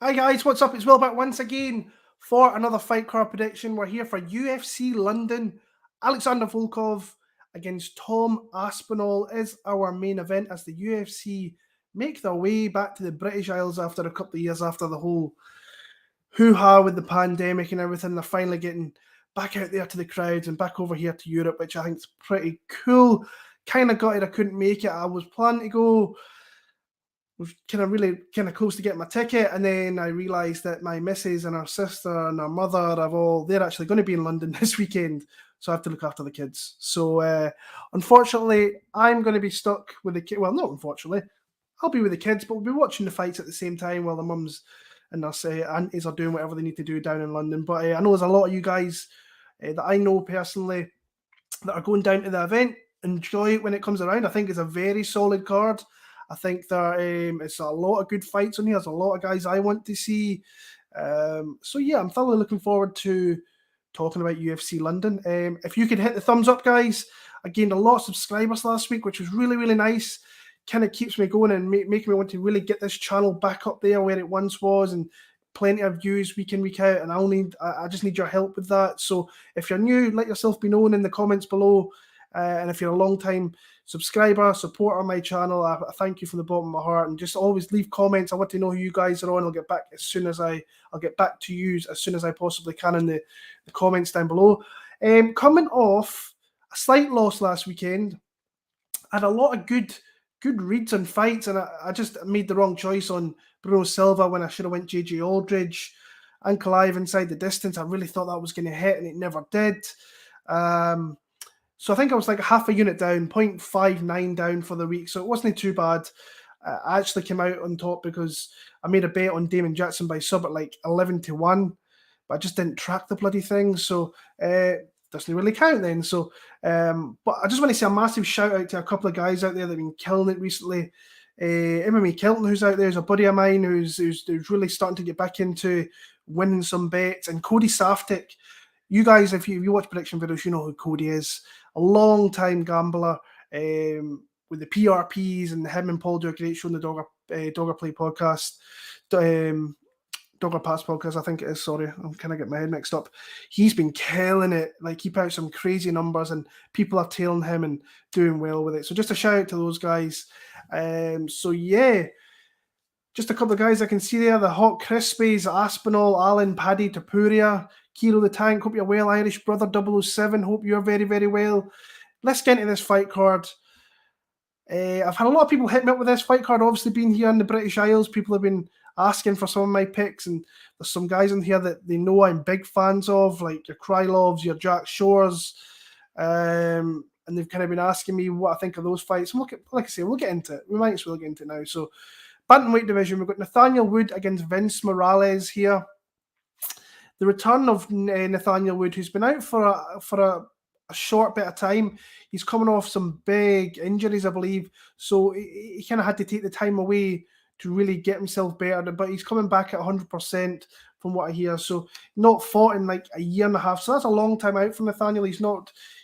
Hi guys, what's up? It's Will back once again for another fight card prediction. We're here for UFC London. Alexander Volkov against Tom Aspinall is our main event as the UFC make their way back to the British Isles after a couple of years after the whole hoo-ha with the pandemic and everything. They're finally getting back out there to the crowds and back over here to Europe, which I think is pretty cool. Kind of gutted I couldn't make it. I was planning to go, was really close to getting my ticket, and then I realised that my missus and her sister and her mother they're actually going to be in London this weekend, so I have to look after the kids. So unfortunately, I'm going to be stuck with the kids. Well, not unfortunately, I'll be with the kids, but we'll be watching the fights at the same time while the mums and their aunties are doing whatever they need to do down in London. But I know there's a lot of you guys that I know personally that are going down to the event. Enjoy it when it comes around. I think it's a very solid card. I think that it's a lot of good fights on here. There's a lot of guys I want to see. So yeah, I'm thoroughly looking forward to talking about UFC London. If you could hit the thumbs up, guys. I gained a lot of subscribers last week, which was really, really nice. Kind of keeps me going and making me want to really get this channel back up there where it once was, and plenty of views week in, week out. And I just need your help with that. So if you're new, let yourself be known in the comments below. And if you're a long time subscriber, supporter on my channel, I thank you from the bottom of my heart. And just always leave comments. I want to know who you guys are on. I'll get back I'll get back to you as soon as I possibly can in the comments down below. Coming off a slight loss last weekend, I had a lot of good reads and fights, and I just made the wrong choice on Bruno Silva when I should have went JJ Aldridge. Ankalaev inside the distance, I really thought that was going to hit, and it never did. So I think I was like half a unit down, 0.59 down for the week. So it wasn't too bad. I actually came out on top because I made a bet on Damon Jackson by sub at like 11-1, but I just didn't track the bloody thing. So doesn't really count then. So, but I just want to say a massive shout out to a couple of guys out there that have been killing it recently. MMA Kelton, who's out there, is a buddy of mine who's really starting to get back into winning some bets, and Cody Saftik. You guys, if you watch prediction videos, you know who Cody is. A long time gambler with the PRPs, and him and Paul do a great show on the Dogger Play podcast. Dogger Pass podcast, I think it is. Sorry, I'm kind of getting my head mixed up. He's been killing it. Like, he put out some crazy numbers, and people are tailing him and doing well with it. So just a shout out to those guys. So yeah, just a couple of guys I can see there. The Hot Crispies, Aspinall, Allen, Paddy, Topuria, Kiro the Tank. Hope you're well, Irish brother 007. Hope you're very, very well. Let's get into this fight card. I've had a lot of people hit me up with this fight card. Obviously, being here in the British Isles, people have been asking for some of my picks, and there's some guys in here that they know I'm big fans of, like your Krylovs, your Jack Shores, and they've kind of been asking me what I think of those fights. And like I say, we'll get into it. We might as well get into it now. So, bantamweight division, we've got Nathaniel Wood against Vince Morales here. The return of Nathaniel Wood, who's been out for a short bit of time. He's coming off some big injuries, I believe. So he kind of had to take the time away to really get himself better. But he's coming back at 100% from what I hear. So not fought in like a year and a half. So that's a long time out for Nathaniel. He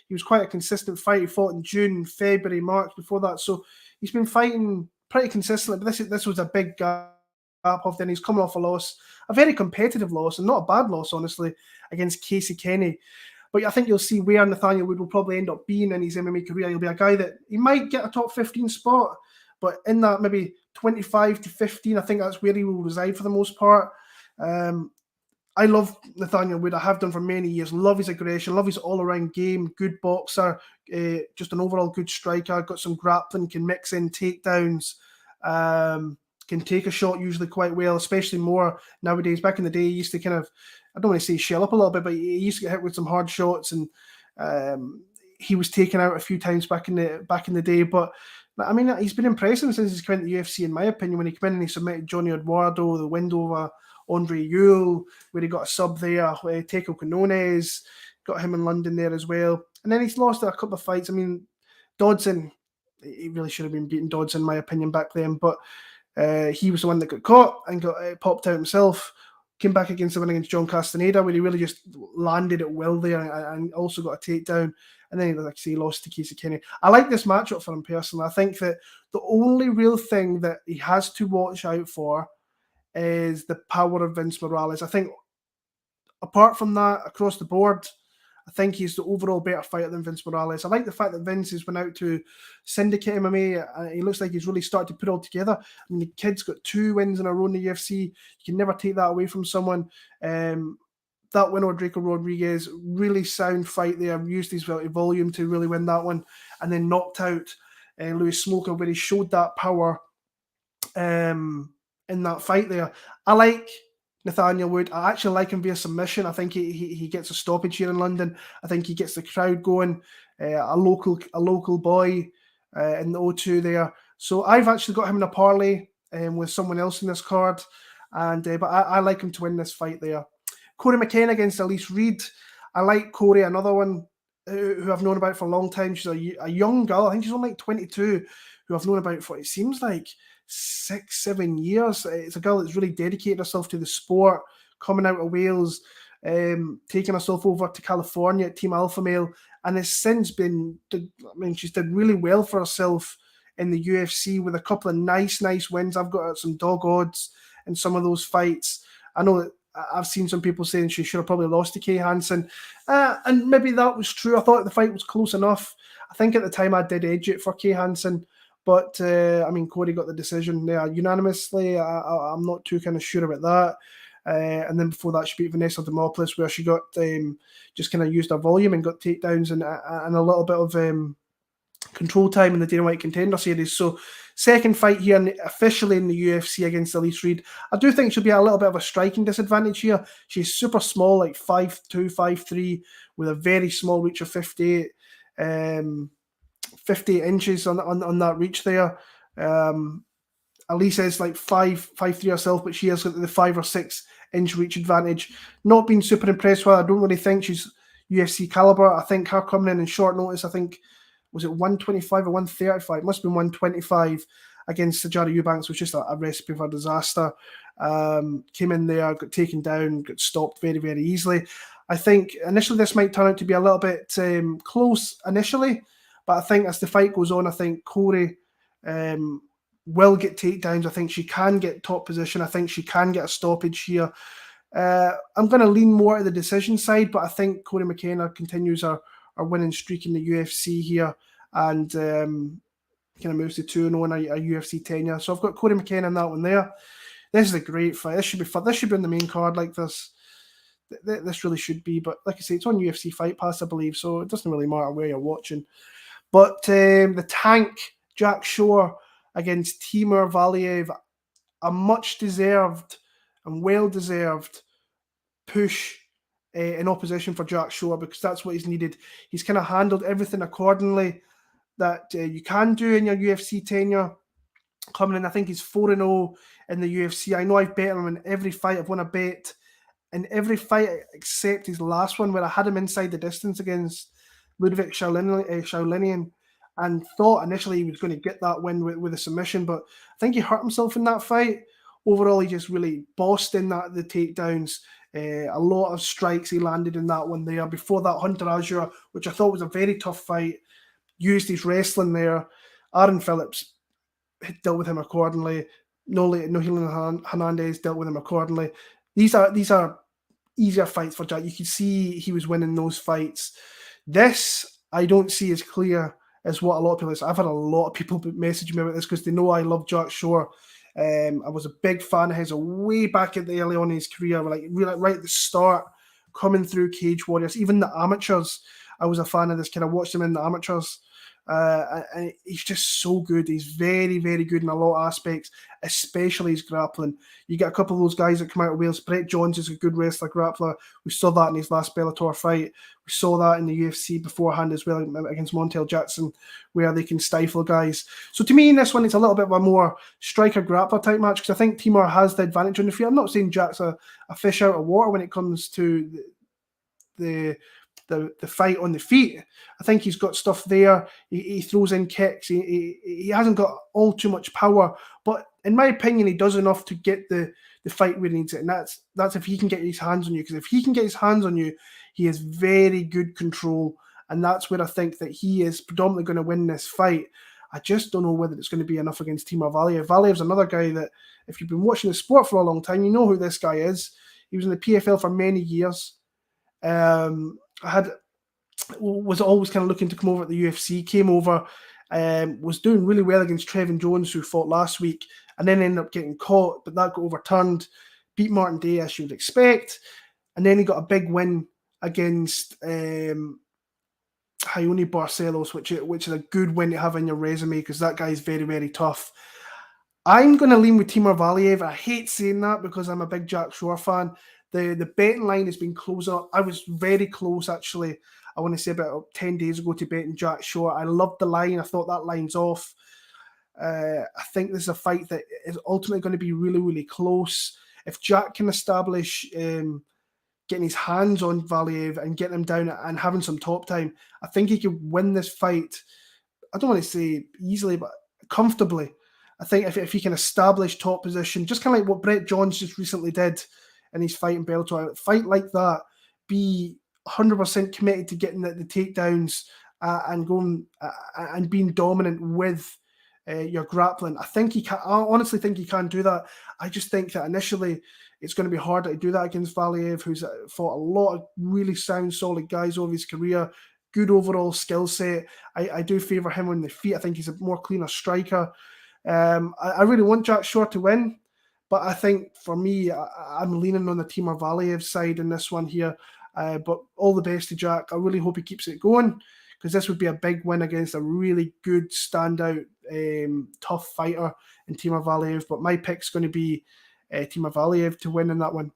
was quite a consistent fight. He fought in June, February, March before that. So he's been fighting pretty consistently. But this was a big gap of. Then he's coming off a loss, a very competitive loss, and not a bad loss, honestly, against Casey Kenny. But I think you'll see where Nathaniel Wood will probably end up being in his MMA career. He'll be a guy that he might get a top 15 spot, but in that maybe 25 to 15, I think that's where he will reside for the most part. I love Nathaniel Wood. I have done for many years. Love his aggression, love his all-around game, good boxer, just an overall good striker, got some grappling, can mix in takedowns, can take a shot usually quite well, especially more nowadays. Back in the day, he used to kind of, I don't want to say shell up a little bit, but he used to get hit with some hard shots, and he was taken out a few times back in the day. But I mean, he's been impressive since he's come into the UFC, in my opinion. When he came in and he submitted Johnny Eduardo, the win over Andre Ewell, where he got a sub there, Teco Canones, got him in London there as well. And then he's lost a couple of fights. I mean, Dodson, he really should have been beating Dodson, in my opinion, back then. But he was the one that got caught and got popped out himself. Came back against the win against John Castaneda, where he really just landed it well there and also got a takedown. And then, like I say, he lost to Casey Kenny. I like this matchup for him personally. I think that the only real thing that he has to watch out for is the power of Vince Morales. I think apart from that, across the board, I think he's the overall better fighter than Vince Morales. I like the fact that Vince has went out to syndicate MMA. He looks like he's really started to put it all together. I mean, the kid's got 2 wins in a row in the UFC. You can never take that away from someone. That win over Draco Rodriguez, really sound fight there. Used his volume to really win that one, and then knocked out Louis Smoker, where he showed that power in that fight there. I like Nathaniel Wood. I actually like him via submission. I think he gets a stoppage here in London. I think he gets the crowd going. A local boy in the O2 there. So I've actually got him in a parlay with someone else in this card, and but I like him to win this fight there. Corey McCann against Elise Reed. I like Corey, another one who I've known about for a long time. She's a young girl. I think she's only like 22, who I've known about for, it seems like 6-7 years. It's a girl that's really dedicated herself to the sport, coming out of Wales, taking herself over to California at Team Alpha Male, and has since been, she's done really well for herself in the UFC with a couple of nice wins. I've got some dog odds in some of those fights. I know that I've seen some people saying she should have probably lost to Kay Hansen, and maybe that was true. I thought the fight was close enough. I think at the time I did edge it for Kay Hansen, but Cody got the decision there unanimously. I'm not too kind of sure about that. And then before that, she beat Vanessa Demopoulos, where she got just kind of used her volume and got takedowns and a little bit of control time in the Dana White Contender Series. So second fight here officially in the UFC against Elise Reed. I do think she'll be a little bit of a striking disadvantage here. She's super small, like 5'2", 5'3", with a very small reach of 58 inches on that reach there. Elise is like 5'3" herself, but she has got the 5 or 6 inch reach advantage. Not been super impressed with her. I don't really think she's UFC caliber. I think her coming in short notice, I think, was it 125 or 135? Must have been 125 against Sajara Eubanks, was just a recipe for disaster. Came in there, got taken down, got stopped very, very easily. I think initially this might turn out to be a little bit close initially, but I think as the fight goes on, I think Corey will get takedowns. I think she can get top position. I think she can get a stoppage here. I'm going to lean more to the decision side, but I think Corey McCann continues her winning streak in the UFC here, and kind of moves to 2-0 in a UFC tenure. So I've got Corey McCann in that one there. This is a great fight. This should be fun. This should be on the main card like this. This really should be, but like I say, it's on UFC Fight Pass, I believe, so it doesn't really matter where you're watching. But the tank, Jack Shore against Timur Valiev, a much-deserved and well-deserved push in opposition for Jack Shore, because that's what he's needed. He's kind of handled everything accordingly that you can do in your UFC tenure. Coming in, I think he's 4-0 in the UFC. I know I've bet him in every fight. I've won a bet in every fight except his last one, where I had him inside the distance against Ludwig Shaolinian, and thought initially he was going to get that win with a submission, but I think he hurt himself in that fight. Overall, he just really bossed in the takedowns. A lot of strikes he landed in that one there. Before that, Hunter Azure, which I thought was a very tough fight, used his wrestling there. Aaron Phillips dealt with him accordingly. Nohelan Hernandez dealt with him accordingly. These are easier fights for Jack. You could see he was winning those fights. This, I don't see as clear as what a lot of people say. I've had a lot of people message me about this because they know I love Jack Shore. I was a big fan of his way back at the early on in his career, like really right at the start, coming through Cage Warriors, even the amateurs. I was a fan of this kid. I watched him in the amateurs. And he's just so good. He's very, very good in a lot of aspects, especially his grappling. You get a couple of those guys that come out of Wales. Brett Johns is a good wrestler, grappler. We saw that in his last Bellator fight. We saw that in the UFC beforehand as well against Montel Jackson, where they can stifle guys. So to me, in this one, it's a little bit of a more striker-grappler type match, because I think Timur has the advantage on the feet. I'm not saying Jack's a fish out of water when it comes to the fight on the feet. I think he's got stuff there. He throws in kicks. He hasn't got all too much power, but in my opinion, he does enough to get the fight where he needs it, and that's if he can get his hands on you. Because if he can get his hands on you, he has very good control, and that's where I think that he is predominantly going to win this fight. I just don't know whether it's going to be enough against Timur Valiev. Valiev's another guy that, if you've been watching the sport for a long time, you know who this guy is. He was in the PFL for many years. Was always kind of looking to come over at the UFC, came over, was doing really well against Trevin Jones, who fought last week, and then ended up getting caught, but that got overturned, beat Martin Day, as you would expect, and then he got a big win against Ione Barcelos, which is a good win to have in your resume, because that guy is very, very tough. I'm going to lean with Timur Valiev. I hate saying that because I'm a big Jack Shore fan. The betting line has been closing up. I was very close, actually. I want to say about 10 days ago to betting Jack Shore. I loved the line. I thought that line's off. I think this is a fight that is ultimately going to be really, really close. If Jack can establish getting his hands on Valiev and getting him down and having some top time, I think he could win this fight. I don't want to say easily, but comfortably. I think if he can establish top position, just kind of like what Brett Johns just recently did in his fight in Bellator, a fight like that, be 100% committed to getting the takedowns and going and being dominant with your grappling. I honestly think he can do that. I just think that initially it's going to be harder to do that against Valiev, who's fought a lot of really sound, solid guys over his career. Good overall skill set. I do favour him on the feet. I think he's a more cleaner striker. I really want Jack Shore to win, but I think for me, I'm leaning on the Timur Valiev side in this one here. But all the best to Jack. I really hope he keeps it going, because this would be a big win against a really good, standout, tough fighter in Timur Valiev. But my pick's going to be Timur Valiev to win in that one.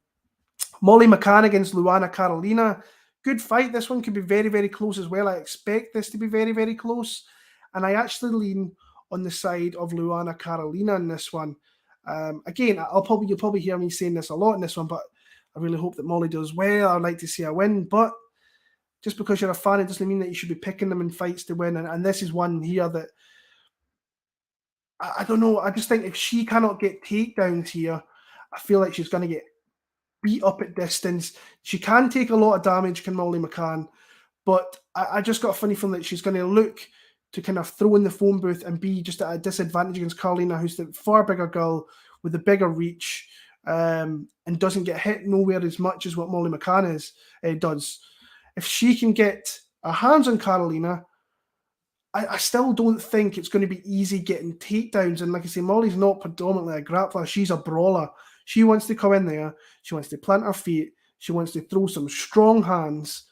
Molly McCann against Luana Carolina. Good fight. This one could be very, very close as well. I expect this to be very, very close. And I actually lean on the side of Luana Carolina in this one. Again, you'll probably hear me saying this a lot in this one, but I really hope that Molly does well. I'd like to see her win, but just because you're a fan, it doesn't mean that you should be picking them in fights to win. And this is one here that I don't know. I just think if she cannot get takedowns here, I feel like she's going to get beat up at distance. She can take a lot of damage, can Molly McCann, but I just got a funny feeling that she's going to look to kind of throw in the phone booth and be just at a disadvantage against Carolina, who's the far bigger girl with the bigger reach, and doesn't get hit nowhere as much as what Molly McCann does. If she can get her hands on Carolina, I still don't think it's going to be easy getting takedowns. And like I say, Molly's not predominantly a grappler. She's a brawler. She wants to come in there. She wants to plant her feet. She wants to throw some strong hands.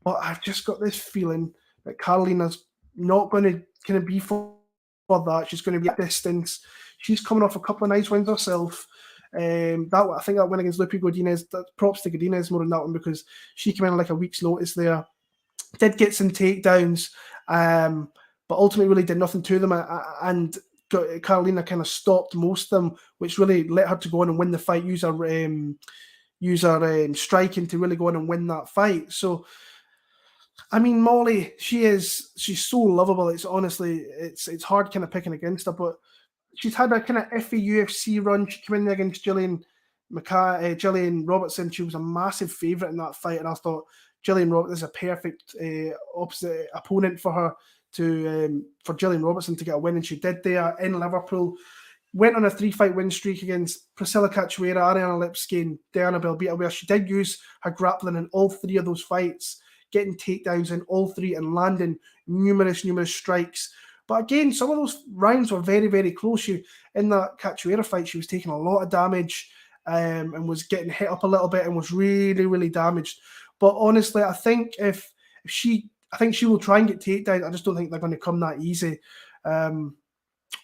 But I've just got this feeling that Carolina's not going to kind of be for that. She's going to be at distance. She's coming off a couple of nice wins herself. I think that win against Lupi Godinez, props to Godinez more than that one, because she came in like a week's notice there. Did get some takedowns, but ultimately really did nothing to them. And Carolina kind of stopped most of them, which really let her to go on and win the fight, use her striking to really go on and win that fight. So, I mean, Molly, she's so lovable. It's hard kind of picking against her, but she's had a kind of iffy UFC run. She came in there against Gillian Robertson. She was a massive favourite in that fight, and I thought Gillian Robertson is a perfect opposite opponent for her for Gillian Robertson to get a win, and she did there in Liverpool. Went on a 3-fight win streak against Priscilla Cachoeira, Ariana Lipski, and Diana Belbita, where she did use her grappling in all 3 of those fights, getting takedowns in all 3 and landing numerous strikes. But again, some of those rounds were very, very close. In that Cachoeira fight, she was taking a lot of damage and was getting hit up a little bit and was really, really damaged. But honestly, I think she will try and get takedowns. I just don't think they're going to come that easy.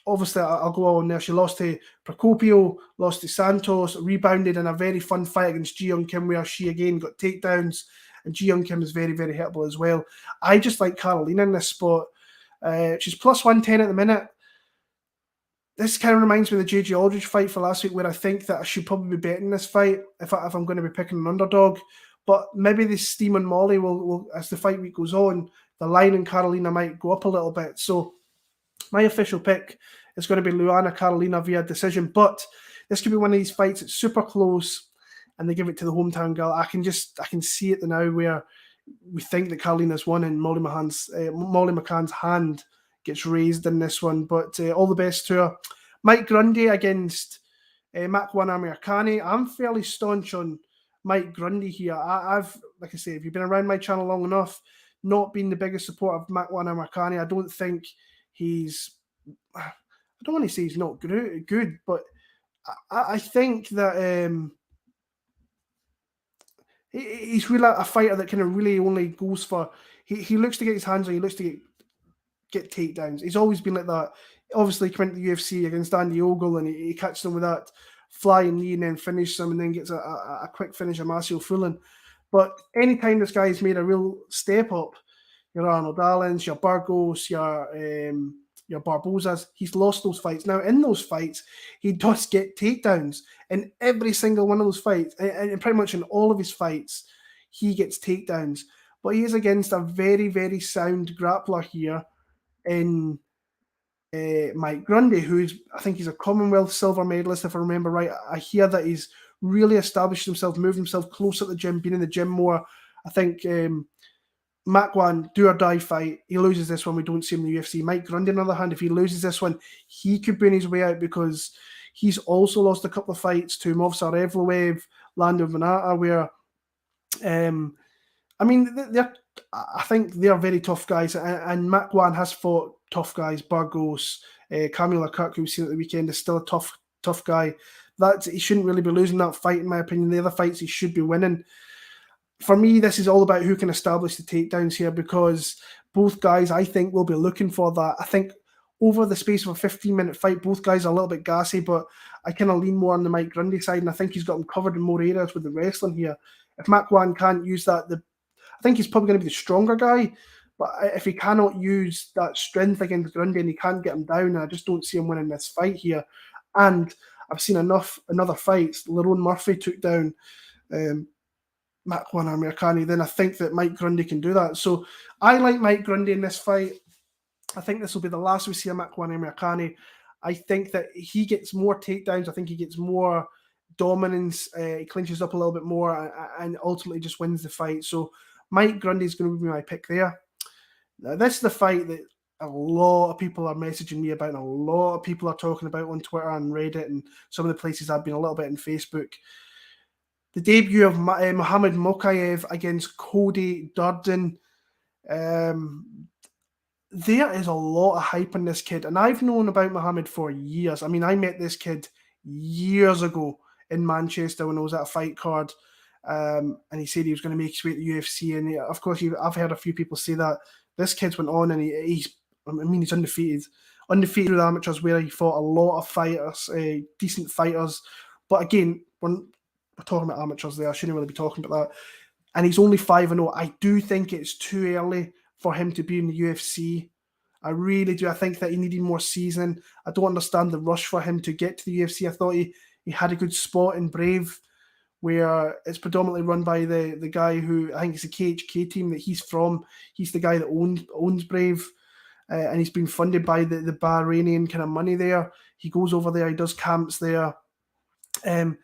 Obviously, I'll go on there. She lost to Procopio, lost to Santos, rebounded in a very fun fight against Ji Young Kim, where she again got takedowns. And Ji Young Kim is very, very hittable as well. I just like Carolina in this spot. She's plus 110 at the minute. This kind of reminds me of the JJ Aldridge fight for last week, where I think that I should probably be betting this fight if I'm going to be picking an underdog. But maybe the steam on Molly will, as the fight week goes on, the line in Carolina might go up a little bit. So my official pick is going to be Luana Carolina via decision. But this could be one of these fights that's super close, and they give it to the hometown girl. I can see it now where we think that Carolina's won, and Molly McCann's hand gets raised in this one. But all the best to her. Mike Grundy against Makwan Amirkhani. I'm fairly staunch on Mike Grundy here. I've, like I say, if you've been around my channel long enough, not been the biggest supporter of Makwan Amirkhani. I don't think he's, I don't want to say he's not good, but I think that he's really a fighter that kind of really only goes for, he looks to get his hands on, he looks to get takedowns. He's always been like that. Obviously, he came into the UFC against Andy Ogle and he catches them with that flying knee and then finishes them and then gets a quick finish of Marcio Fulin. But anytime this guy's made a real step up, your Arnold Allens, your Vargas, your Barbosas, he's lost those fights. Now, in those fights, he does get takedowns. In every single one of those fights, and pretty much in all of his fights, he gets takedowns. But he is against a very, very sound grappler here in Mike Grundy, I think he's a Commonwealth silver medalist, if I remember right. I hear that he's really established himself, moved himself closer to the gym, been in the gym more. I think Makwan, do or die fight. He loses this one, we don't see him in the UFC. Mike Grundy, on the other hand, if he loses this one, he could bring his way out because he's also lost a couple of fights to Movsar Evloev, Lando Venata, where I mean, I think they're very tough guys, and Makwan has fought tough guys. Vargas, Kamila Kirk, who we've seen at the weekend, is still a tough guy. He shouldn't really be losing that fight, in my opinion. The other fights he should be winning. For me, this is all about who can establish the takedowns here, because both guys, I think, will be looking for that. I think over the space of a 15-minute fight, both guys are a little bit gassy, but I kind of lean more on the Mike Grundy side, and I think he's got them covered in more areas with the wrestling here. If Makwan can't use that, I think he's probably going to be the stronger guy, but if he cannot use that strength against Grundy and he can't get him down, I just don't see him winning this fight here. And I've seen in other fights. Lerone Murphy took down Makwan Amirkhani. Then I think that Mike Grundy can do that. So I like Mike Grundy in this fight. I think this will be the last we see of Makwan Amirkhani. I think that he gets more takedowns. I think he gets more dominance. He clinches up a little bit more and ultimately just wins the fight. So Mike Grundy is going to be my pick there. Now, this is the fight that a lot of people are messaging me about, and a lot of people are talking about on Twitter and Reddit and some of the places I've been a little bit in Facebook. The debut of Muhammed Mokaev against Cody Durden. There is a lot of hype on this kid, and I've known about Muhammad for years. I mean, I met this kid years ago in Manchester when I was at a fight card. And he said he was going to make his way to the UFC, and of course, I've heard a few people say that this kid's went on and he's undefeated through the amateurs, where he fought a lot of fighters, decent fighters. But again, we're talking about amateurs there. I shouldn't really be talking about that. And he's only 5-0. I do think it's too early for him to be in the UFC. I really do. I think that he needed more seasoning. I don't understand the rush for him to get to the UFC. I thought he had a good spot in Brave, where it's predominantly run by the guy who, I think it's the KHK team that he's from. He's the guy that owns Brave, and he's been funded by the Bahrainian kind of money there. He goes over there, he does camps there. And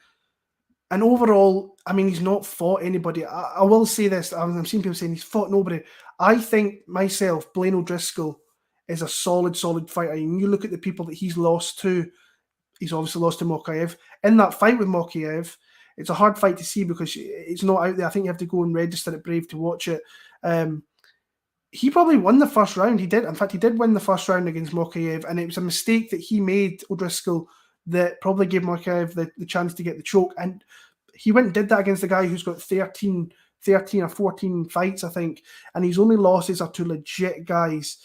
overall, I mean, he's not fought anybody. I will say this, I'm seeing people saying he's fought nobody. I think myself, Blaine O'Driscoll, is a solid fighter. And you look at the people that he's lost to, he's obviously lost to Mokaev. In that fight with Mokaev, it's a hard fight to see because it's not out there. I think you have to go and register at Brave to watch it. He probably won the first round. He did. In fact, he did win the first round against Mokaev, and it was a mistake that he made, O'Driscoll, that probably gave Mokaev the chance to get the choke. And he went and did that against a guy who's got 13 or 14 fights, I think, and his only losses are to legit guys.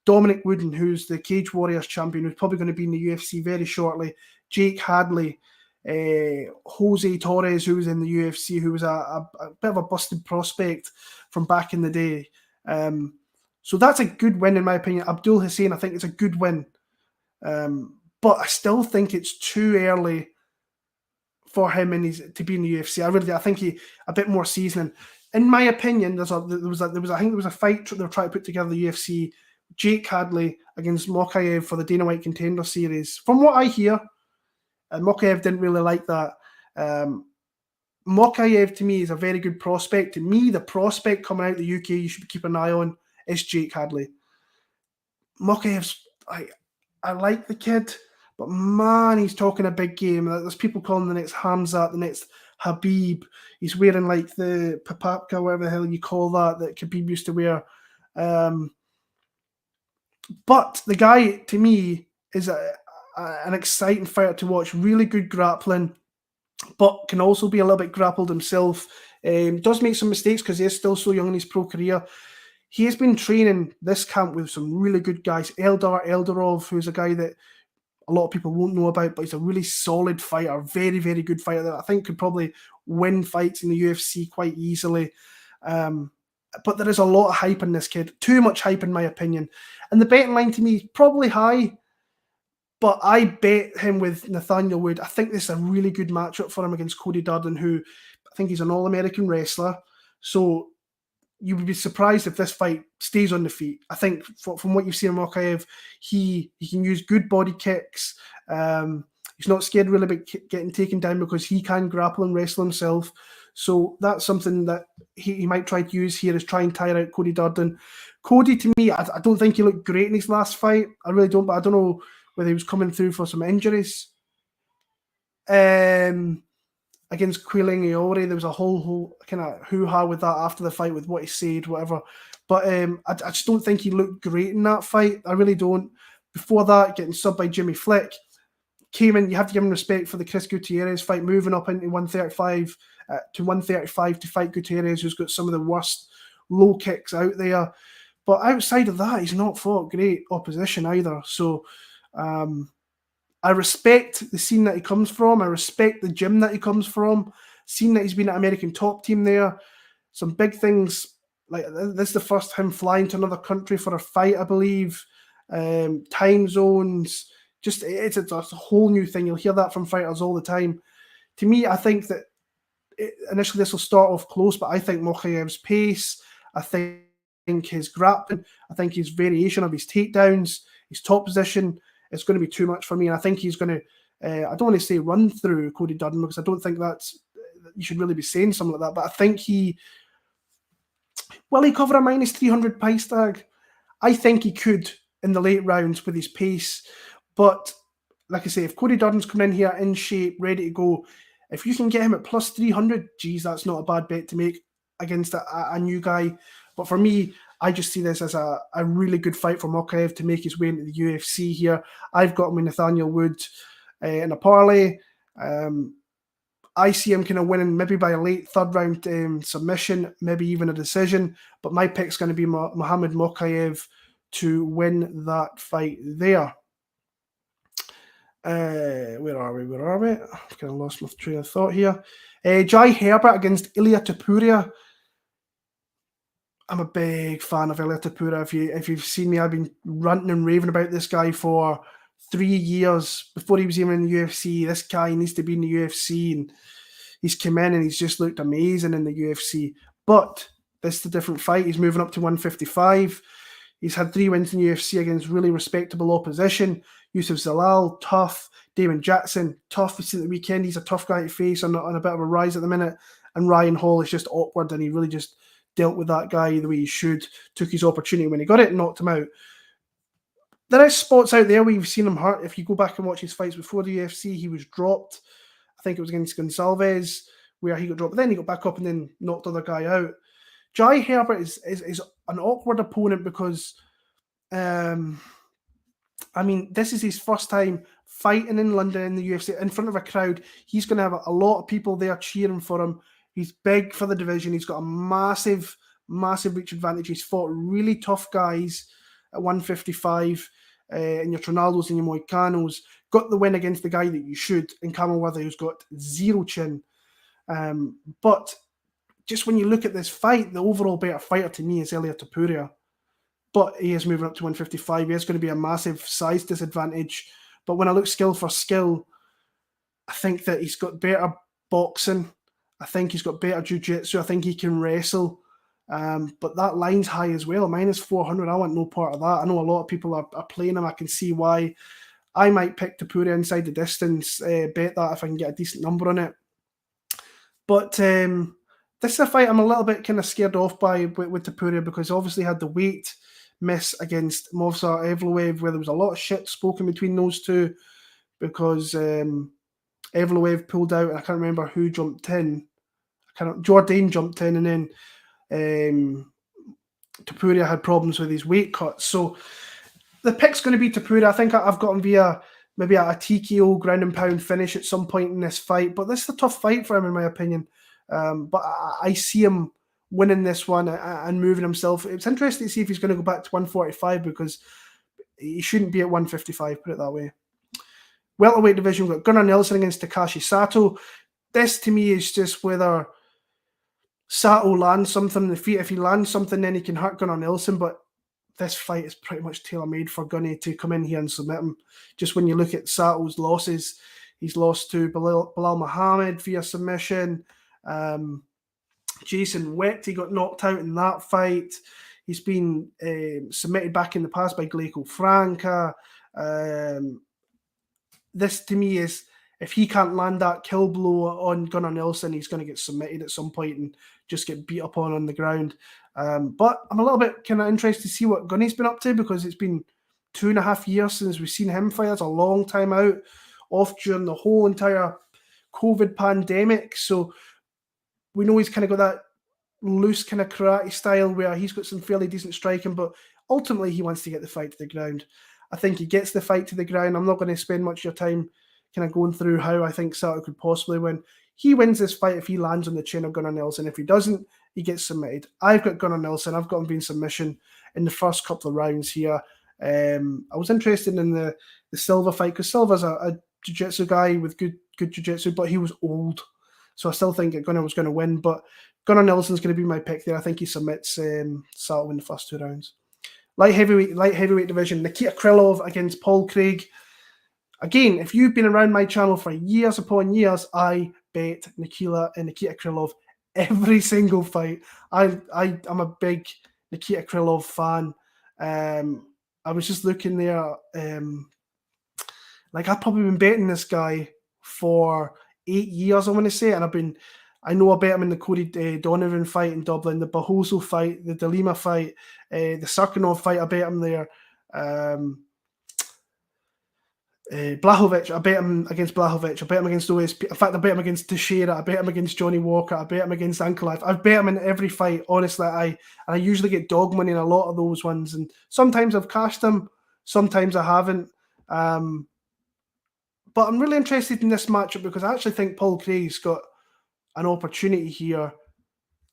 Dominic Wooden, who's the Cage Warriors champion, who's probably going to be in the UFC very shortly. Jake Hadley, Jose Torres, who was in the UFC, who was a bit of a busted prospect from back in the day. So that's a good win, in my opinion. Abdul Hussein, I think it's a good win. But I still think it's too early for him to be in the UFC. I think he a bit more seasoning. In my opinion, there was a fight they were trying to put together the UFC. Jake Hadley against Mokaev for the Dana White Contender Series. From what I hear, Mokaev didn't really like that. Mokaev, to me, is a very good prospect. To me, the prospect coming out of the UK you should keep an eye on is Jake Hadley. Mokaev's, I like the kid, but man, he's talking a big game. There's people calling the next Hamzat, the next Habib. He's wearing like the papapka, whatever the hell you call that Khabib used to wear. But the guy, to me, is an exciting fighter to watch. Really good grappling, but can also be a little bit grappled himself. Does make some mistakes because he is still so young in his pro career. He has been training this camp with some really good guys. Eldar Eldarov, who's a guy that a lot of people won't know about, but he's a really solid fighter, very, very good fighter that I think could probably win fights in the UFC quite easily. But there is a lot of hype in this kid. Too much hype, in my opinion. And the betting line to me is probably high, but I bet him with Nathaniel Wood. I think this is a really good matchup for him against Cody Durden, who I think he's an All-American wrestler. So you would be surprised if this fight stays on the feet. I think from what you've seen in Mokaev, he can use good body kicks. He's not scared really about getting taken down because he can grapple and wrestle himself. So that's something that he might try to use here, is try and tire out Cody Durden. Cody, to me, I don't think he looked great in his last fight. I really don't, but I don't know whether he was coming through for some injuries. Against Quilling Iori, there was a whole kind of hoo-ha with that after the fight with what he said, whatever. But I just don't think he looked great in that fight. I really don't. Before that, getting subbed by Jimmy Flick, came in, you have to give him respect for the Chris Gutierrez fight, moving up into 135 to 135 to fight Gutierrez, who's got some of the worst low kicks out there. But outside of that, he's not fought great opposition either. So I respect the scene that he comes from. I respect the gym that he comes from. Seeing that he's been at American Top Team there. Some big things, like this is the first him flying to another country for a fight, I believe. Time zones. Just, it's a whole new thing. You'll hear that from fighters all the time. To me, I think that initially this will start off close, but I think Mokaev's pace, I think his grappling, I think his variation of his takedowns, his top position, it's going to be too much for me. And I think he's going to, I don't want to say run through Cody Durden, because I don't think you should really be saying something like that. But I think will he cover a minus 300 price tag? I think he could in the late rounds with his pace. But like I say, if Cody Durden's coming in here in shape, ready to go, if you can get him at plus 300, geez, that's not a bad bet to make against a new guy. But for me, I just see this as a really good fight for Mokaev to make his way into the UFC here. I've got him with Nathaniel Wood in a parlay. I see him kind of winning maybe by a late third round submission, maybe even a decision. But my pick's going to be Muhammed Mokaev to win that fight there. Where are we? I've kind of lost my train of thought here. Jai Herbert against Ilya Tapuria. I'm a big fan of Ilya Tapuria. If you've seen me, I've been ranting and raving about this guy for 3 years before he was even in the UFC. This guy needs to be in the UFC, and he's come in and he's just looked amazing in the UFC. But this is a different fight. He's moving up to 155. He's had 3 wins in the UFC against really respectable opposition. Yusuf Zalal, tough. Damon Jackson, tough. We've seen the weekend. He's a tough guy to face on a bit of a rise at the minute. And Ryan Hall is just awkward, and he really just dealt with that guy the way he should. Took his opportunity when he got it and knocked him out. There is spots out there where you've seen him hurt. If you go back and watch his fights before the UFC, he was dropped. I think it was against Gonsalves where he got dropped. But then he got back up and then knocked the other guy out. Jai Herbert is an awkward opponent because, this is his first time fighting in London in the UFC in front of a crowd. He's going to have a lot of people there cheering for him. He's big for the division. He's got a massive, massive reach advantage. He's fought really tough guys at 155, in your Trinaldos and your Moicanos. Got the win against the guy that you should, in Camel Weather, who's got zero chin. But just when you look at this fight, the overall better fighter to me is Ilya Tapuria. But he is moving up to 155. He is going to be a massive size disadvantage. But when I look skill for skill, I think that he's got better boxing. I think he's got better jiu-jitsu. I think he can wrestle. But that line's high as well. Minus 400. I want no part of that. I know a lot of people are playing him. I can see why. I might pick Topuria inside the distance. Bet that if I can get a decent number on it. But this is a fight I'm a little bit kind of scared off by with Topuria, because obviously he had the weight miss against Movsar Evloev, where there was a lot of shit spoken between those two because Evloev pulled out, and I can't remember who jumped in. Jourdain jumped in, and then Topuria had problems with his weight cuts. So the pick's going to be Topuria. I think I've got him via maybe a TKO ground and pound finish at some point in this fight. But this is a tough fight for him, in my opinion. But I see him winning this one and moving himself. It's interesting to see if he's going to go back to 145 because he shouldn't be at 155, put it that way. Welterweight division, we've got Gunnar Nelson against Takashi Sato. This, to me, is just whether Sato lands something in the feet. If he lands something, then he can hurt Gunnar Nelson. But this fight is pretty much tailor-made for Gunny to come in here and submit him. Just when you look at Sato's losses, he's lost to Bilal Muhammed via submission. Jason Witt, he got knocked out in that fight. He's been submitted back in the past by Gleico Franca. This, to me, is if he can't land that kill blow on Gunnar Nelson, he's going to get submitted at some point and just get beat up on the ground. But I'm a little bit kind of interested to see what Gunny's been up to because it's been 2.5 years since we've seen him fight. That's a long time out, off during the whole entire COVID pandemic. So we know he's kind of got that loose kind of karate style where he's got some fairly decent striking, but ultimately he wants to get the fight to the ground. I think he gets the fight to the ground. I'm not going to spend much of your time kind of going through how I think Sato could possibly win. He wins this fight if he lands on the chin of Gunnar Nelson. If he doesn't, he gets submitted. I've got Gunnar Nelson. I've got him being submission in the first couple of rounds here. I was interested in the Silva fight because Silva's a jiu-jitsu guy with good jiu-jitsu, but he was old. So I still think that Gunnar was going to win, but Gunnar Nelson's going to be my pick there. I think he submits Sato in the first 2 rounds. Light heavyweight division, Nikita Krylov against Paul Craig. Again, if you've been around my channel for years upon years, I bet Nikita Krylov every single fight. I'm a big Nikita Krylov fan. I was just looking there. I've probably been betting this guy for 8 years, I want to say, and I know I bet him in the Cody Donovan fight in Dublin, the Barroso fight, the Delima fight, the Sarkinov fight, I bet him there. Blachowicz, I bet him against Blachowicz, I bet him against OSP. In fact, I bet him against Teixeira, I bet him against Johnny Walker, I bet him against Ankalaev. I've bet him in every fight, honestly. I usually get dog money in a lot of those ones, and sometimes I've cashed them, sometimes I haven't. But I'm really interested in this matchup because I actually think Paul Craig's got an opportunity here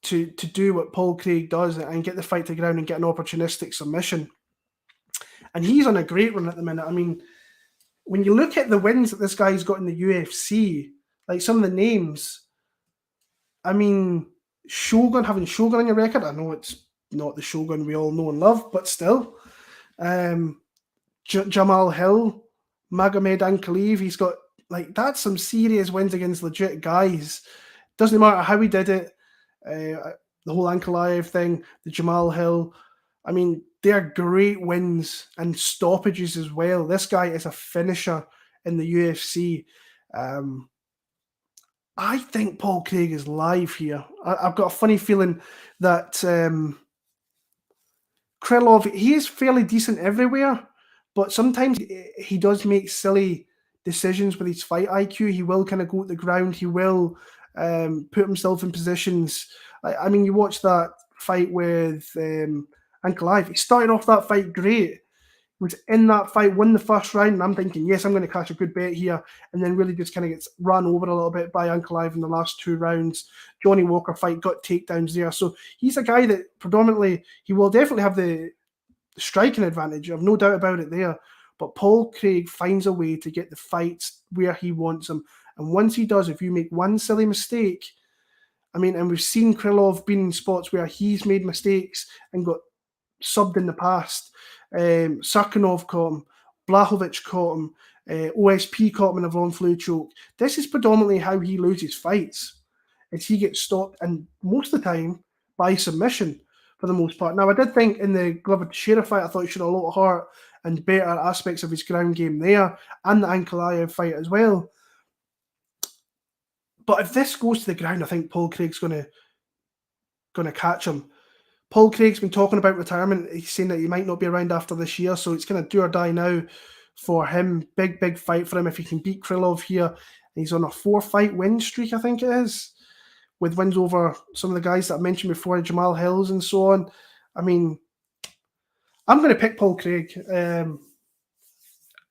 to do what Paul Craig does and get the fight to the ground and get an opportunistic submission. And he's on a great run at the minute. I mean, when you look at the wins that this guy's got in the UFC, like some of the names, I mean, having Shogun on your record, I know it's not the Shogun we all know and love, but still. Jamal Hill, Magomed Ankalaev, he's got, that's some serious wins against legit guys. Doesn't matter how he did it, the whole Ankalaev thing, the Jamal Hill, I mean, they're great wins and stoppages as well. This guy is a finisher in the UFC. I think Paul Craig is live here. I've got a funny feeling that Krylov, he is fairly decent everywhere, but sometimes he does make silly decisions with his fight IQ. He will kind of go to the ground. He will put himself in positions. I mean, you watch that fight with Ankalaev. He started off that fight great. Was in that fight, won the first round, and I'm thinking, yes, I'm going to catch a good bet here, and then really just kind of gets run over a little bit by Ankalaev in the last 2 rounds. Johnny Walker fight, got takedowns there. So he's a guy that predominantly, he will definitely have the striking advantage. I've no doubt about it there. But Paul Craig finds a way to get the fights where he wants them. And once he does, if you make one silly mistake, I mean, and we've seen Krylov being in spots where he's made mistakes and got subbed in the past. Sarkinov caught him, Blachowicz caught him, OSP caught him in a Von Flue choke. This is predominantly how he loses fights. Is he gets stopped, and most of the time by submission for the most part. Now, I did think in the Glover Teixeira fight, I thought he showed a lot of heart and better aspects of his ground game there, and the Ankalaev fight as well. But if this goes to the ground, I think Paul Craig's going to catch him. Paul Craig's been talking about retirement. He's saying that he might not be around after this year, so it's kind of do or die now for him. Big fight for him if he can beat Krylov here. He's on a 4-fight win streak, I think it is, with wins over some of the guys that I mentioned before, Jamal Hills and so on. I mean, I'm going to pick Paul Craig. I'm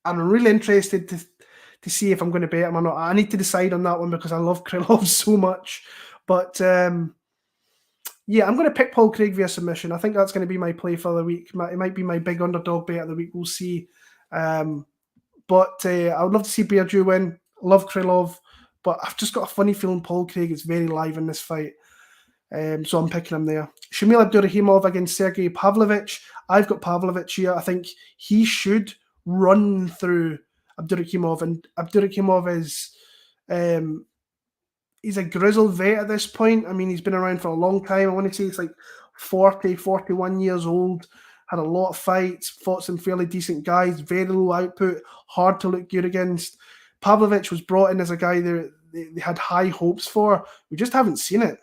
really interested to see if I'm going to bet him or not. I need to decide on that one because I love Krylov so much. But yeah, I'm going to pick Paul Craig via submission. I think that's going to be my play for the week. It might be my big underdog bet of the week. We'll see. But I would love to see Beardew win. Love Krylov. But I've just got a funny feeling Paul Craig is very live in this fight. So I'm picking him there. Shamil Abdurakhimov against Sergey Pavlovich. I've got Pavlovich here. I think he should run through Abdurakhimov. And Abdurakhimov is... he's a grizzled vet at this point. I mean, he's been around for a long time. I want to say it's like 40, 41 years old. Had a lot of fights, fought some fairly decent guys, very low output, hard to look good against. Pavlovich was brought in as a guy they had high hopes for. We just haven't seen it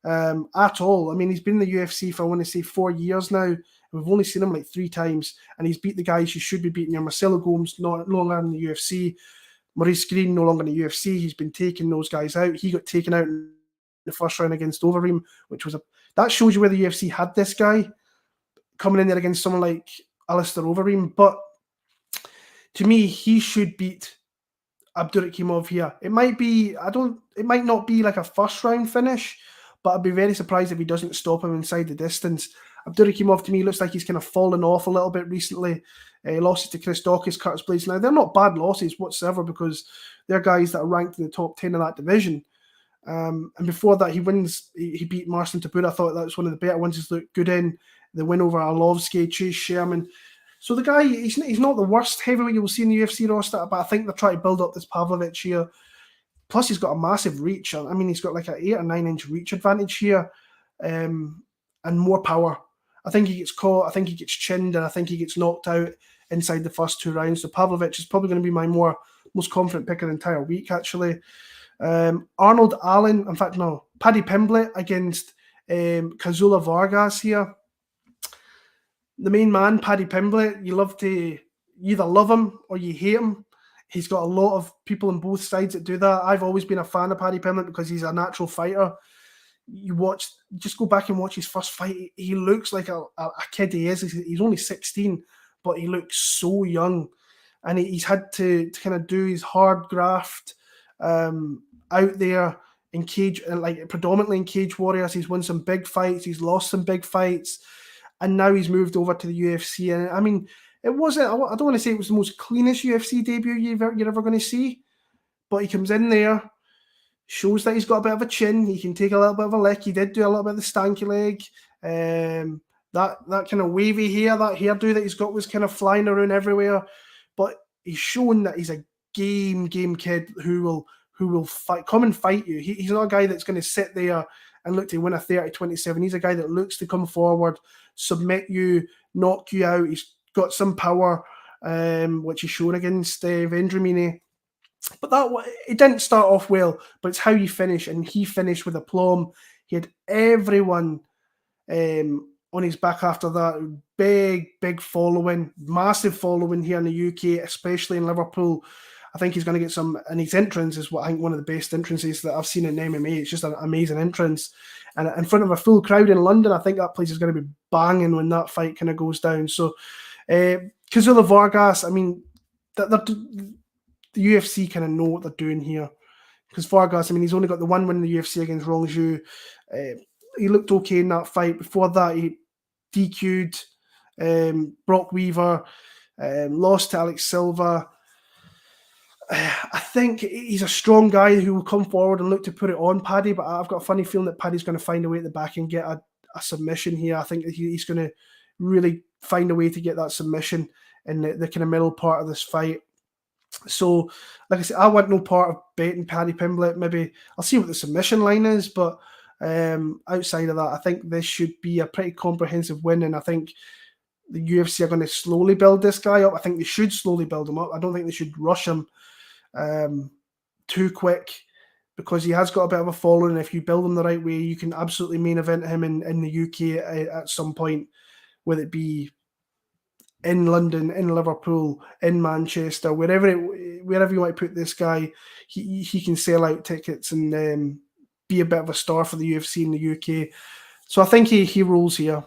at all. I mean, he's been in the UFC for, I want to say, 4 years now. We've only seen him like 3 times, and he's beat the guys he should be beating. Here, Marcelo Gomes, no longer in the UFC. Maurice Green, no longer in the UFC. He's been taking those guys out. He got taken out in the first round against Overeem, which was that shows you where the UFC had this guy coming in there against someone like Alistair Overeem. But to me, he should beat Abdurakhimov here. It might not be like a first round finish, but I'd be very surprised if he doesn't stop him inside the distance. Abdurakhimov, to me, looks like he's kind of fallen off a little bit recently. Losses to Chris Dawkins, Curtis Blades. Now, they're not bad losses whatsoever because they're guys that are ranked in the top 10 of that division. And before that, he beat Marcin Topuria. I thought that was one of the better ones he's looked good in. The win over Arlovsky, Chase Sherman. So the guy, he's not the worst heavyweight you will see in the UFC roster, but I think they're trying to build up this Pavlovich here. Plus, he's got a massive reach. I mean, he's got like an 8 or 9 inch reach advantage here, and more power. I think he gets caught, I think he gets chinned, and I think he gets knocked out inside the first 2 rounds. So Pavlovich is probably going to be my most confident pick of the entire week, actually. Arnold Allen, in fact, no, Paddy Pimlet against Kazula Vargas here. The main man, Paddy Pimlet, you either love him or you hate him. He's got a lot of people on both sides that do that. I've always been a fan of Paddy Pimlet because he's a natural fighter. Just go back and watch his first fight. He looks like a kid he is. He's only 16, but he looks so young. And he's had to kind of do his hard graft out there in cage, like predominantly in Cage Warriors. He's won some big fights. He's lost some big fights. And now he's moved over to the UFC. And I mean, it wasn't, I don't want to say it was the most cleanest UFC debut you're ever going to see, but he comes in there, shows that he's got a bit of a chin. He can take a little bit of a lick. He did do a little bit of the stanky leg. That kind of wavy hair, that hairdo that he's got was kind of flying around everywhere. But he's shown that he's a game kid who will fight, come and fight you. He's not a guy that's going to sit there and look to win a 30-27. He's a guy that looks to come forward, submit you, knock you out. He's got some power, which he's shown against Vendramini. But it didn't start off well, but it's how you finish, and he finished with aplomb. He had everyone on his back after that. Big following, massive following here in the UK, especially in Liverpool. I think he's going to get some, and his entrance is I think one of the best entrances that I've seen in MMA. It's just an amazing entrance. And in front of a full crowd in London, I think that place is going to be banging when that fight kind of goes down. So, Kazula Vargas, I mean, the UFC kind of know what they're doing here. Because Vargas, I mean, he's only got the one win in the UFC against Rongju. He looked okay in that fight. Before that, he DQ'd Brock Weaver, lost to Alex Silva. I think he's a strong guy who will come forward and look to put it on Paddy, but I've got a funny feeling that Paddy's going to find a way at the back and get a submission here. I think he's going to really find a way to get that submission in the kind of middle part of this fight. So, like I said, I want no part of betting Paddy Pimblett. Maybe I'll see what the submission line is, but outside of that, I think this should be a pretty comprehensive win, and I think the UFC are going to slowly build this guy up. I think they should slowly build him up. I don't think they should rush him too quick, because he has got a bit of a following. If you build him the right way, you can absolutely main event him in the UK at some point, whether it be in London, in Liverpool, in Manchester, wherever you want to put this guy, he can sell out tickets and be a bit of a star for the UFC in the UK. So I think he rolls here.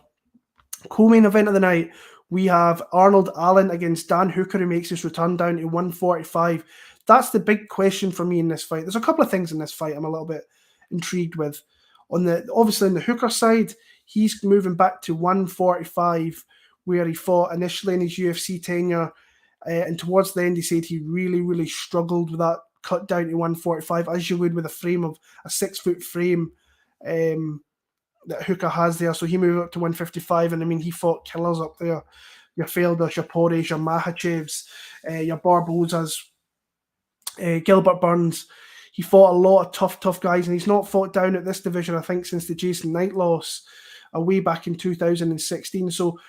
Co-main event of the night, we have Arnold Allen against Dan Hooker, who makes his return down to 145. That's the big question for me in this fight. There's a couple of things in this fight I'm a little bit intrigued with. Obviously on the Hooker side, he's moving back to 145, where he fought initially in his UFC tenure. And towards the end, he said he really, really struggled with that cut down to 145, as you would with a frame of a 6-foot frame that Hooker has there. So he moved up to 155, and I mean, he fought killers up there. Your Felders, your Poiriers, your Makhachevs, your Barbozas, Gilbert Burns. He fought a lot of tough guys, and he's not fought down at this division, I think, since the Jason Knight loss way back in 2016. So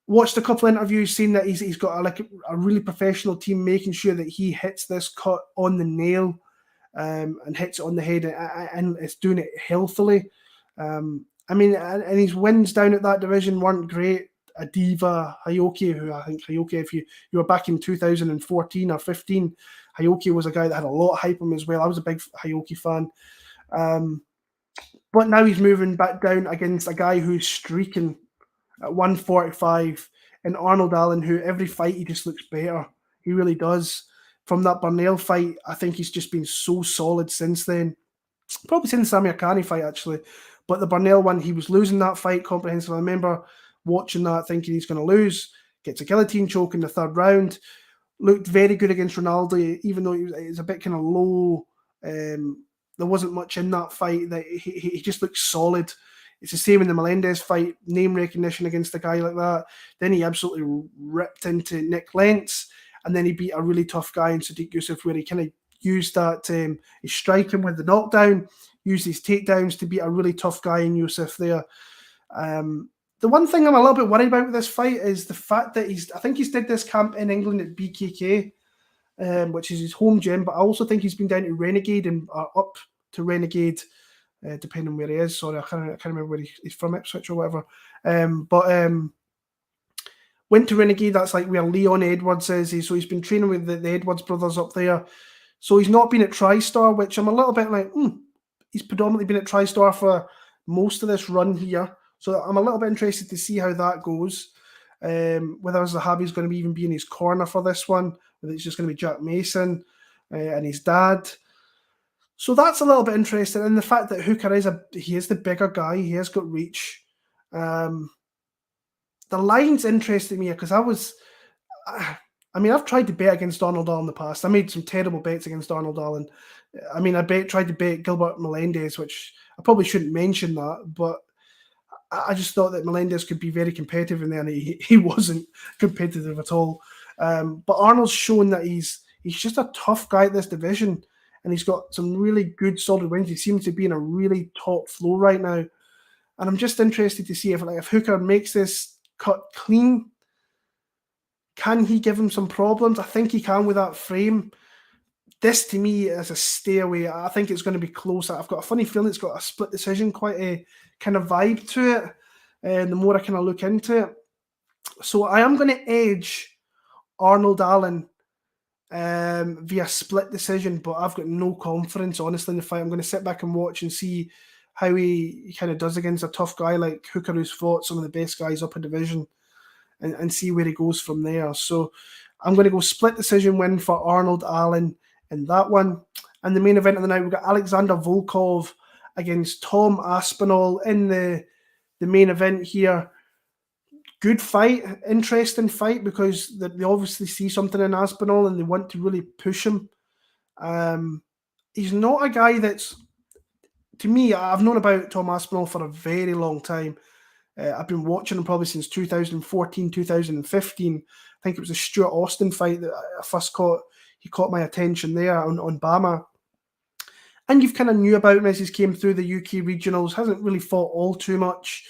watched a couple of interviews, seen that he's got a really professional team making sure that he hits this cut on the nail and hits it on the head, and it's doing it healthily. I mean, and his wins down at that division weren't great. Adiva, Hayoki, who I think Hayoki, if you were back in 2014 or 15, Hayoki was a guy that had a lot of hype on him as well. I was a big Hayoki fan. But now he's moving back down against a guy who's streaking at 145, and Arnold Allen, who every fight he just looks better. He really does. From that Burnell fight, I think he's just been so solid since then. Probably since the Amirkhani fight, actually. But the Burnell one, he was losing that fight comprehensively. I remember watching that thinking he's going to lose. Gets a guillotine choke in the third round. Looked very good against Ronaldo, even though it was a bit kind of low. There wasn't much in that fight. That he just looked solid. It's the same in the Melendez fight, name recognition against a guy like that. Then he absolutely ripped into Nick Lentz, and then he beat a really tough guy in Sadiq Yusuf, where he kind of used that, his striking with the knockdown, used his takedowns to beat a really tough guy in Yusuf there. The one thing I'm a little bit worried about with this fight is the fact that I think he's did this camp in England at BKK, which is his home gym, but I also think he's been down to Renegade and up to Renegade, depending on where he is. Sorry, I can't remember where he's from, Ipswich or whatever. But went to Renegade, that's like where Leon Edwards is. So he's been training with the Edwards brothers up there. So he's not been at TriStar, which I'm a little bit like, he's predominantly been at TriStar for most of this run here. So I'm a little bit interested to see how that goes. Whether Zahabi's going to even be in his corner for this one, whether it's just going to be Jack Mason and his dad. So that's a little bit interesting. And the fact that Hooker is the bigger guy, he has got reach. The line's interesting me because I've tried to bet against Arnold Allen in the past. I made some terrible bets against Arnold Allen. I mean, tried to bet Gilbert Melendez, which I probably shouldn't mention that, but I just thought that Melendez could be very competitive in there, and he wasn't competitive at all. But Arnold's shown that he's just a tough guy at this division, and he's got some really good, solid wins. He seems to be in a really top flow right now. And I'm just interested to see if Hooker makes this cut clean, can he give him some problems? I think he can with that frame. This, to me, is a stay away. I think it's going to be close. I've got a funny feeling it's got a split decision, quite a kind of vibe to it, the more I kind of look into it. So I am going to edge Arnold Allen via split decision, but I've got no confidence, honestly, in the fight. I'm going to sit back and watch and see how he kind of does against a tough guy like Hooker, who's fought some of the best guys up a division, and see where he goes from there. So I'm going to go split decision win for Arnold Allen in that one. And the main event of the night, we've got Alexander Volkov against Tom Aspinall in the main event here. Good fight, interesting fight, because they obviously see something in Aspinall and they want to really push him. He's not a guy that's, to me, I've known about Tom Aspinall for a very long time. I've been watching him probably since 2014, 2015. I think it was a Stuart Austin fight that I first caught. He caught my attention there on Bama. And you've kind of knew about him as he came through the UK regionals. Hasn't really fought all too much.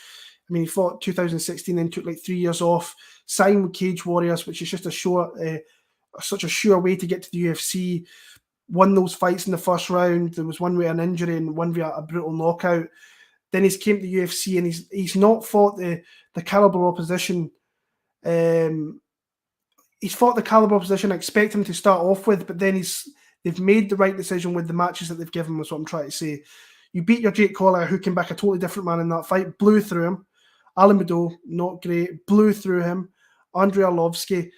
I mean, he fought 2016, then took like 3 years off. Signed with Cage Warriors, which is just such a sure way to get to the UFC. won those fights in the first round. There was one with an injury and one via a brutal knockout. Then he's came to the UFC and he's not fought the caliber opposition. He's fought the caliber opposition I expect him to start off with, but then they've made the right decision with the matches that they've given, is what I'm trying to say. You beat your Jake Collier, who came back a totally different man in that fight, blew through him. Alan Baudot, not great, blew through him. Andrei Arlovsky,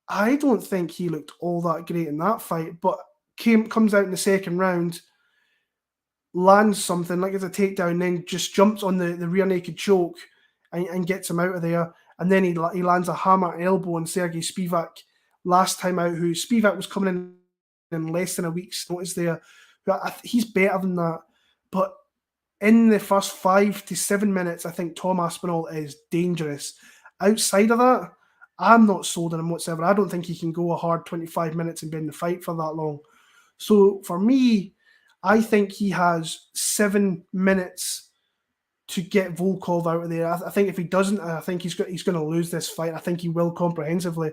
I don't think he looked all that great in that fight, but comes out in the second round, lands something like it's a takedown, then just jumps on the rear naked choke and gets him out of there. And then he lands a hammer elbow on Sergey Spivak last time out, who Spivak was coming in less than a week's notice there. He's better than that. But in the first 5 to 7 minutes, I think Tom Aspinall is dangerous. Outside of that, I'm not sold on him whatsoever. I don't think he can go a hard 25 minutes and be in the fight for that long. So for me, I think he has 7 minutes to get Volkov out of there. I think if he doesn't, I think he's going to lose this fight. I think he will comprehensively.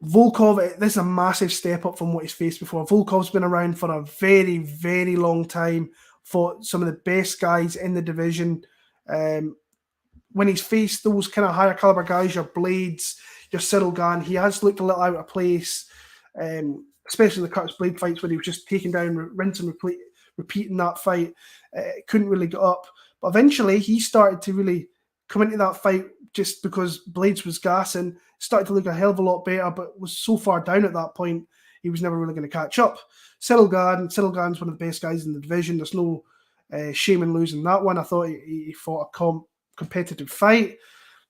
Volkov, this is a massive step up from what he's faced before. Volkov's been around for a very, very long time, fought some of the best guys in the division. When he's faced those kind of higher caliber guys, your Blades, your Cyril Gane, he has looked a little out of place, especially the Curtis Blade fights where he was just taking down, rinse and repeating that fight. Couldn't really get up. But eventually he started to really come into that fight just because Blades was gassing, started to look a hell of a lot better, but was so far down at that point, he was never really going to catch up. Cyril Gane's one of the best guys in the division. There's no shame in losing that one. I thought he fought a competitive fight,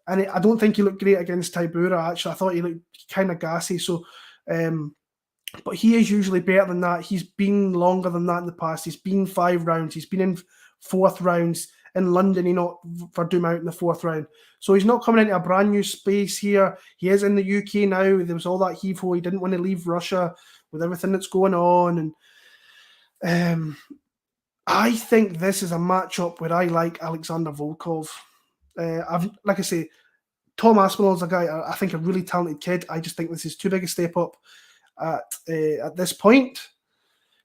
and I don't think he looked great against Tybura. Actually, I thought he looked kind of gassy. So, but he is usually better than that. He's been longer than that in the past. He's been 5 rounds. He's been in 4th rounds. In London, he knocked Verdum out in the 4th round. So he's not coming into a brand new space here. He is in the UK now. There was all that heave-ho. He didn't want to leave Russia with everything that's going on. And I think this is a matchup where I like Alexander Volkov. Like I say, Tom Aspinall is a guy, I think a really talented kid. I just think this is too big a step up at this point.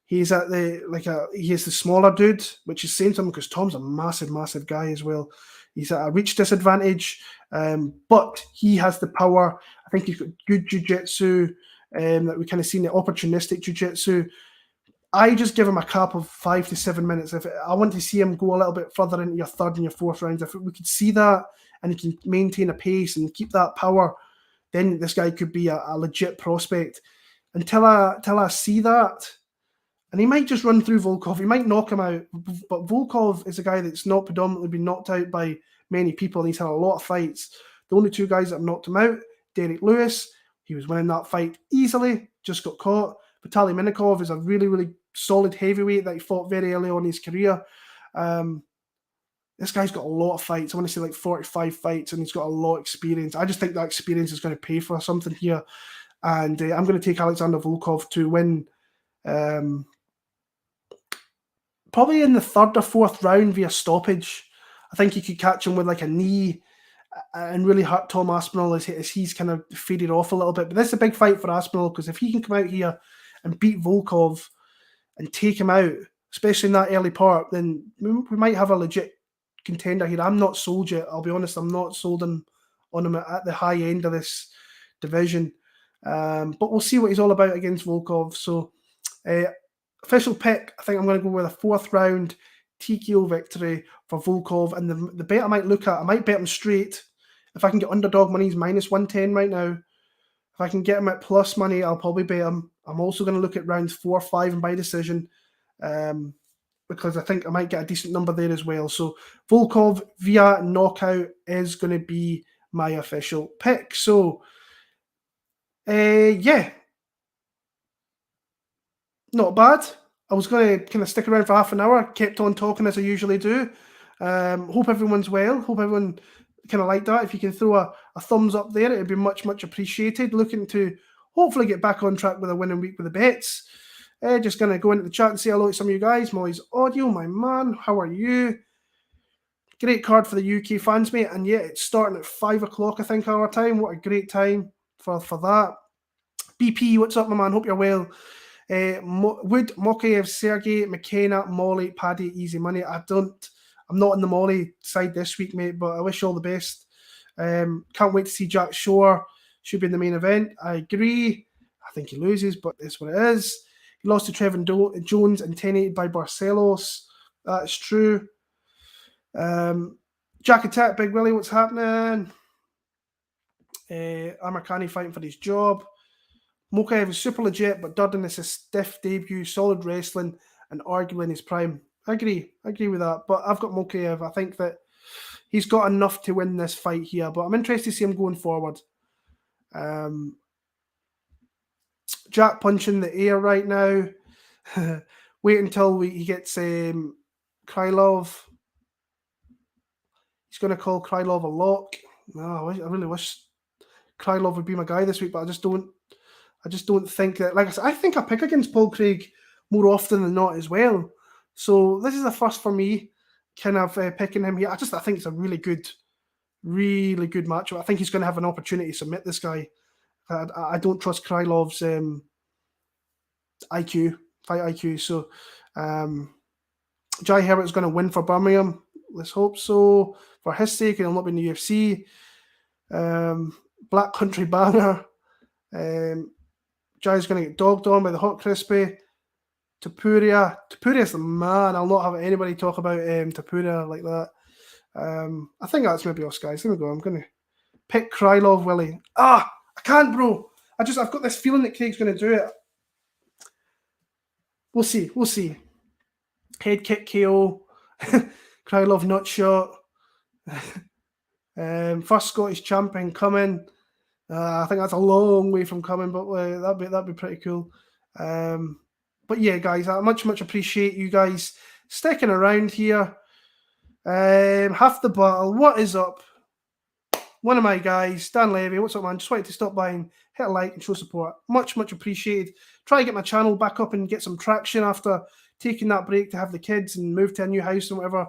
He's he is the smaller dude, which is saying something because Tom's a massive, massive guy as well. He's at a reach disadvantage, but he has the power. I think he's got good jiu-jitsu, that we kind of seen the opportunistic jiu-jitsu. I just give him a cap of 5 to 7 minutes. I want to see him go a little bit further into your 3rd and your 4th rounds. If we could see that and he can maintain a pace and keep that power, then this guy could be a legit prospect. Until I see that, and he might just run through Volkov. He might knock him out. But Volkov is a guy that's not predominantly been knocked out by many people, and he's had a lot of fights. The only 2 guys that have knocked him out, Derek Lewis, he was winning that fight easily, just got caught. Vitaly Minakov is a really, really solid heavyweight that he fought very early on in his career. This guy's got a lot of fights. I want to say like 45 fights, and he's got a lot of experience. I just think that experience is going to pay for something here. And I'm going to take Alexander Volkov to win probably in the 3rd or 4th round via stoppage. I think he could catch him with like a knee and really hurt Tom Aspinall as he's kind of faded off a little bit. But this is a big fight for Aspinall because if he can come out here and beat Volkov and take him out, especially in that early part, then we might have a legit contender here. I'm not sold yet. I'll be honest, I'm not sold on him at the high end of this division. But we'll see what he's all about against Volkov. So, official pick, I think I'm going to go with a 4th round TKO victory for Volkov. And the bet I might look at, I might bet him straight. If I can get underdog money, he's minus 110 right now. If I can get him at plus money, I'll probably bet him. I'm also going to look at rounds 4, 5 and by decision, because I think I might get a decent number there as well. So Volkov via knockout is going to be my official pick. So, yeah, not bad. I was going to kind of stick around for half an hour. Kept on talking as I usually do. Hope everyone's well. Hope everyone kind of like that. If you can throw a thumbs up there, it would be much, much appreciated. Looking to hopefully get back on track with a winning week with the bets. Just going to go into the chat and say hello to some of you guys. Molly's Audio, my man, how are you? Great card for the UK fans, mate. And yeah, it's starting at 5 o'clock, I think, our time. What a great time for that. BP, what's up, my man? Hope you're well. Wood, Mokaev, Sergey, McCann, Molly, Paddy, easy money. I'm not on the Molly side this week, mate, but I wish you all the best. Can't wait to see Jack Shore. Should be in the main event. I agree. I think he loses, but it's what it is. He lost to Trevin Jones and 10-8 by Barcelos. That's true. Jack Attack, Big Willie, what's happening? Amirkhani fighting for his job. Mokaev is super legit, but Durden is a stiff debut, solid wrestling, and arguably in his prime. I agree with that, but I've got Mokaev. I think that he's got enough to win this fight here, but I'm interested to see him going forward. Jack punching the air right now. Wait until he gets Krylov. He's going to call Krylov a lock. No, I really wish Krylov would be my guy this week, but I just don't think that. Like I said, I think I pick against Paul Craig more often than not as well. So this is the first for me, kind of picking him here. I think it's a really good matchup. I think he's going to have an opportunity to submit this guy. I don't trust Krylov's fight IQ. So Jai Herbert's going to win for Birmingham. Let's hope so. For his sake, he'll not be in the UFC. Black Country Banner. Jai's going to get dogged on by the Hot Crispy. Topuria's the man. I'll not have anybody talk about Topuria like that. I think that's maybe us, guys. There we go. I'm going to pick Krylov, Willie. I can't, bro. I've got this feeling that Craig's going to do it. We'll see. Head kick KO. Krylov nut shot. First Scottish champion coming. I think that's a long way from coming, but that'd be pretty cool. But yeah, guys, I much appreciate you guys sticking around here. Half the battle. What is up? One of my guys, Dan Levy. What's up, man? Just wanted to stop by and hit a like and show support. Much appreciated. Try to get my channel back up and get some traction after taking that break to have the kids and move to a new house and whatever.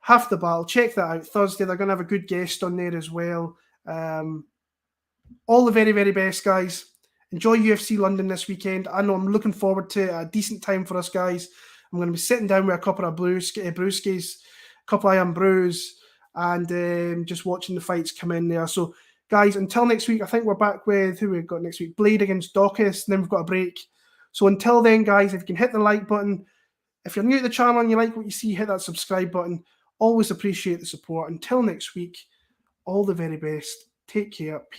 Half the battle. Check that out. Thursday, they're going to have a good guest on there as well. All the very, very best, guys. Enjoy UFC London this weekend. I know I'm looking forward to a decent time for us, guys. I'm going to be sitting down with a couple of brewskis, a couple of Iron Brews, and just watching the fights come in there. So, guys, until next week, I think we're back with who we've got next week. Blade against Dawkins, and then we've got a break. So until then, guys, if you can hit the like button, if you're new to the channel and you like what you see, hit that subscribe button. Always appreciate the support. Until next week, all the very best. Take care.